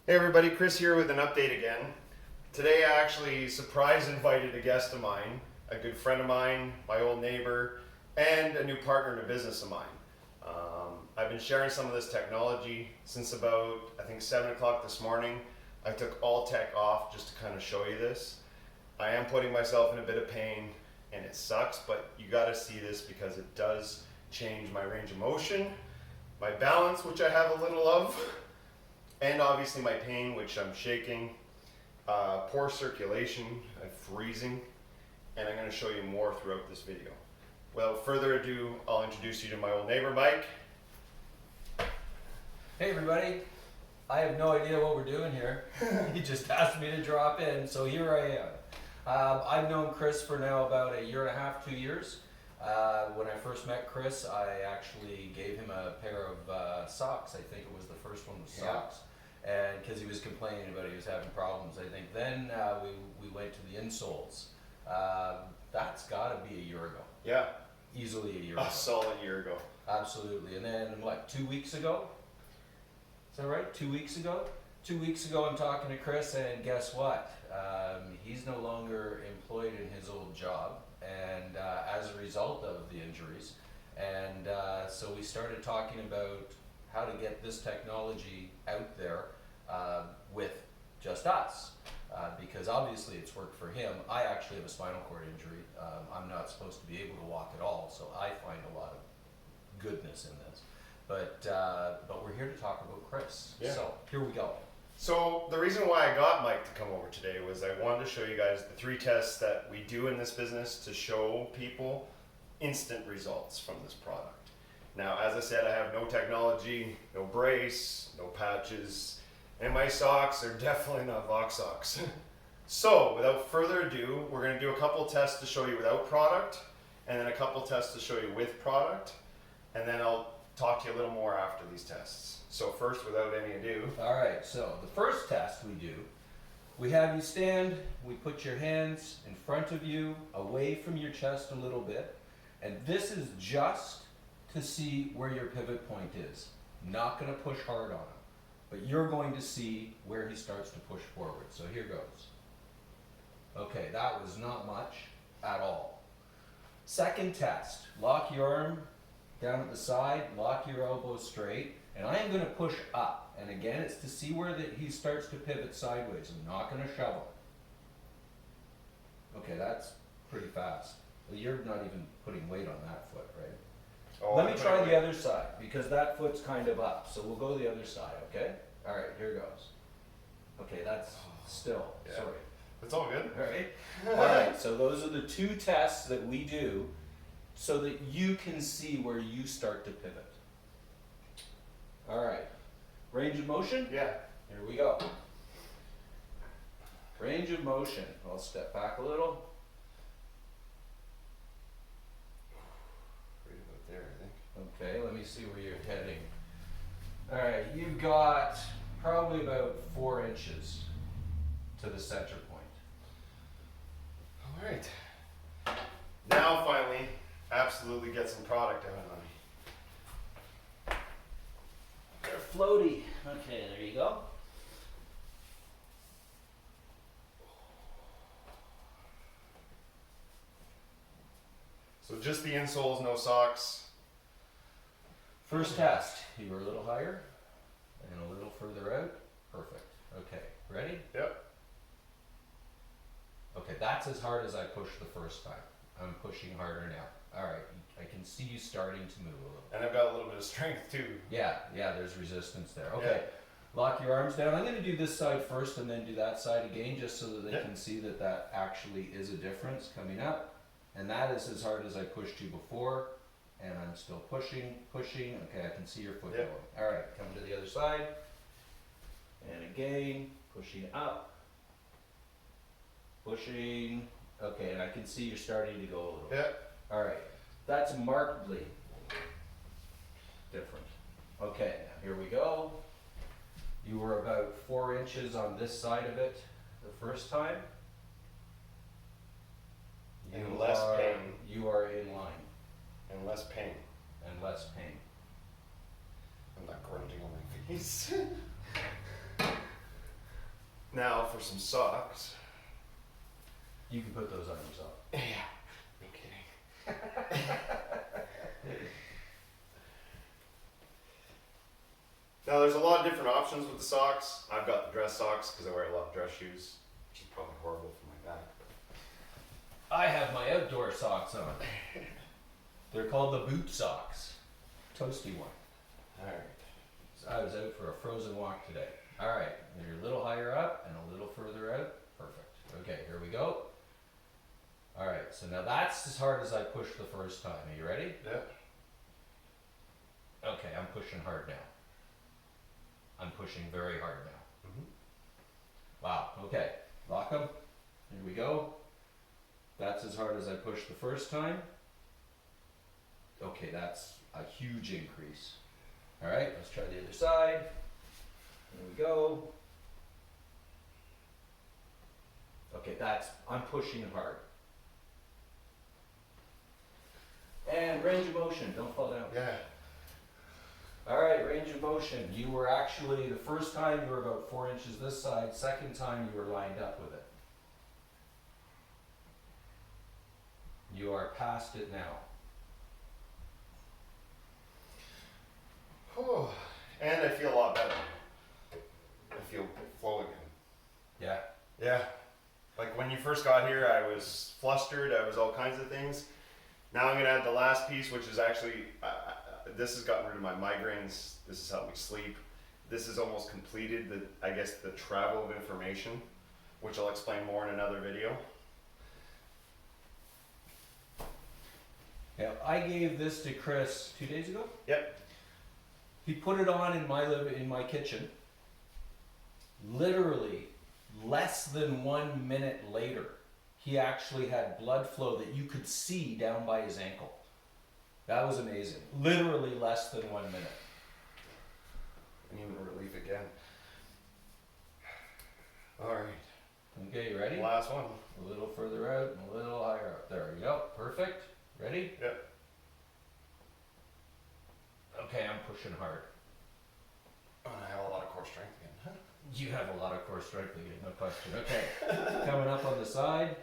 Hey everybody, Chris here with an update again. Today I actually surprise invited a guest of mine, a good friend of mine, my old neighbor, and a new partner in a business of mine. I've been sharing some of this technology since about, I think 7 o'clock this morning. I took all tech off just to kind of show you this. I am putting myself in a bit of pain and it sucks, but you gotta see this because it does change my range of motion, my balance, which I have a little of, and obviously my pain, which I'm shaking, poor circulation, I'm freezing, and I'm going to show you more throughout this video. Without further ado, I'll introduce you to my old neighbor, Mike. Hey everybody, I have no idea what we're doing here. He just asked me to drop in, so here I am. I've known Chris for now about 1.5 years, 2 years. When I first met Chris, I actually gave him a pair of socks. I think it was the first one with socks. And because he was complaining about he was having problems, I think. Then we went to the Insoles. That's got to be 1 year ago. Yeah. Easily 1 year ago. A solid year ago. Absolutely. And then, what, 2 weeks ago? Is that right? 2 weeks ago? 2 weeks ago I'm talking to Chris, and guess what? He's no longer employed in his old job, and as a result of the injuries. And so we started talking about how to get this technology out there with just us. Because obviously it's worked for him. I actually have a spinal cord injury. I'm not supposed to be able to walk at all, so I find a lot of goodness in this. But we're here to talk about Chris. Yeah. So here we go. So the reason why I got Mike to come over today was I wanted to show you guys the 3 tests that we do in this business to show people instant results from this product. Now, as I said, I have no technology, no brace, no patches, and my socks are definitely not VoxxLife. So, without further ado, we're going to do a couple tests to show you without product, and then a couple tests to show you with product, and then I'll talk to you a little more after these tests. So first, without any ado. All right, so the first test we do, we have you stand, we put your hands in front of you, away from your chest a little bit, and this is just to see where your pivot point is. Not going to push hard on him, but you're going to see where he starts to push forward. So here goes. Okay, that was not much at all. Second test, lock your arm down at the side, lock your elbow straight, and I am going to push up. And again, it's to see where he starts to pivot sideways. I'm not going to shove him. Okay, that's pretty fast. Well, you're not even putting weight on that foot, right? Oh, Let me try the other side, because that foot's kind of up. So we'll go the other side, okay? All right, here goes. Okay, that's still, Yeah. sorry. It's all good. All right. All right, so those are the 2 tests that we do so that you can see where you start to pivot. All right, range of motion? Yeah. Here we go. Range of motion. I'll step back a little. Right about there, I think. Okay, let me see where you're heading. All right, you've got probably about 4 inches to the center point. All right. Now, finally, absolutely get some product out on me. They're floaty. Okay, there you go. So just the insoles, no socks. First test. You were a little higher and a little further out. Perfect. Okay, ready? Yep. Okay, that's as hard as I pushed the first time. I'm pushing harder now. All right, I can see you starting to move a little. And I've got a little bit of strength too. Yeah, there's resistance there. Okay, lock your arms down. I'm going to do this side first and then do that side again, just so that they can see that that actually is a difference coming up. And that is as hard as I pushed you before. And I'm still pushing. Okay, I can see your foot going. All right, come to the other side. And again, pushing up. Pushing. Okay, and I can see you're starting to go a little. Yeah. All right, that's markedly different. Okay, now here we go. You were about 4 inches on this side of it the first time. And less pain. You are in line. And less pain. And less pain. I'm not grunting on my face. Now for some socks. You can put those on yourself. Yeah, no kidding. Now there's a lot of different options with the socks. I've got the dress socks because I wear a lot of dress shoes, which is probably horrible for my back. I have my outdoor socks on. They're called the boot socks. Toasty one. Alright. So I was out for a frozen walk today. Alright, you're a little higher up and a little further out. Perfect. Okay, here we go. Alright, so now that's as hard as I pushed the first time. Are you ready? Yeah. Okay, I'm pushing hard now. I'm pushing very hard now. Wow, okay. Lock them. Here we go. That's as hard as I pushed the first time. Okay, that's a huge increase. Alright, let's try the other side. Here we go. Okay, I'm pushing hard. And range of motion, don't fall down. Yeah. Alright, range of motion. You were actually, the first time you were about 4 inches this side, second time you were lined up with it. You are past it now. Whew. And I feel a lot better. I feel flow again. Yeah. Yeah. Like when you first got here, I was flustered. I was all kinds of things. Now I'm going to add the last piece, which is actually, this has gotten rid of my migraines. This has helped me sleep. This is almost completed, I guess, the travel of information, which I'll explain more in another video. Yeah, I gave this to Chris 2 days ago. Yep. He put it on in my kitchen. Literally, less than 1 minute later, he actually had blood flow that you could see down by his ankle. That was amazing. Literally less than 1 minute. And even relief again. All right. Okay, you ready? Last one. A little further out and a little higher up. There we go. Perfect. Ready? Yep. Okay, I'm pushing hard. Oh, I have a lot of core strength again. Huh? You have a lot of core strength again, no question. Okay, coming up on the side.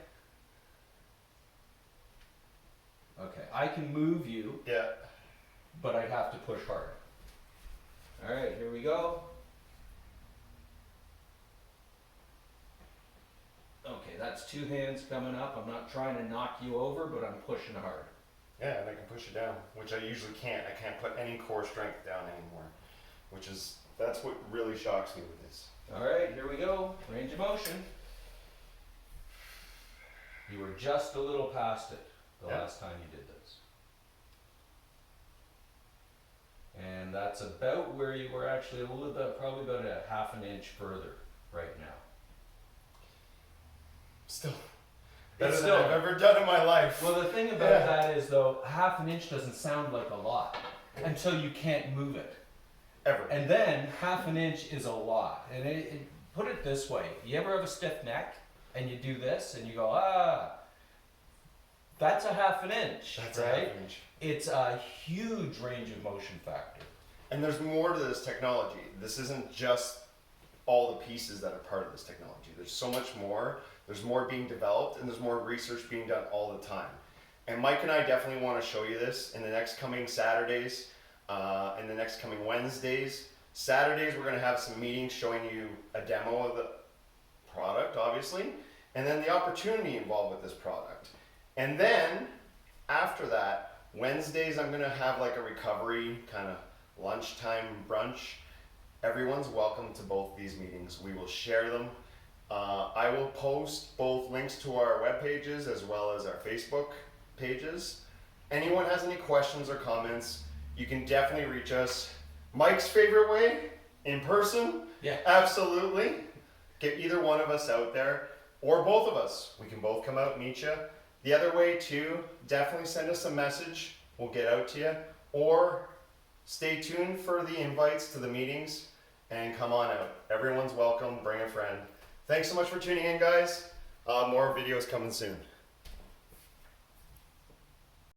Okay, I can move you, Yeah. but I have to push hard. All right, here we go. Okay, that's 2 hands coming up. I'm not trying to knock you over, but I'm pushing hard. Yeah, and I can push it down, which I usually can't. I can't put any core strength down anymore, that's what really shocks me with this. All right, here we go. Range of motion. You were just a little past it the last time you did this. And that's about where you were actually a little bit, probably about a half an inch further right now. Still better It's than still- I've ever done in my life. Well, the thing about that is, though, half an inch doesn't sound like a lot until you can't move it. Ever. And then half an inch is a lot. And put it this way, you ever have a stiff neck and you do this and you go, that's a half an inch, That's a right? half an inch. It's a huge range of motion factor. And there's more to this technology. This isn't just all the pieces that are part of this technology. There's so much more. There's more being developed, and there's more research being done all the time. And Mike and I definitely want to show you this in the next coming Saturdays, in the next coming Wednesdays. Saturdays, we're going to have some meetings showing you a demo of the product, obviously, and then the opportunity involved with this product. And then, after that, Wednesdays, I'm going to have like a recovery kind of lunchtime brunch. Everyone's welcome to both these meetings. We will share them. I will post both links to our web pages as well as our Facebook pages. Anyone has any questions or comments, you can definitely reach us. Mike's favorite way, in person, Yeah. absolutely. Get either one of us out there, or both of us. We can both come out and meet you. The other way too, definitely send us a message. We'll get out to you. Or stay tuned for the invites to the meetings and come on out. Everyone's welcome, bring a friend. Thanks so much for tuning in, guys. More videos coming soon.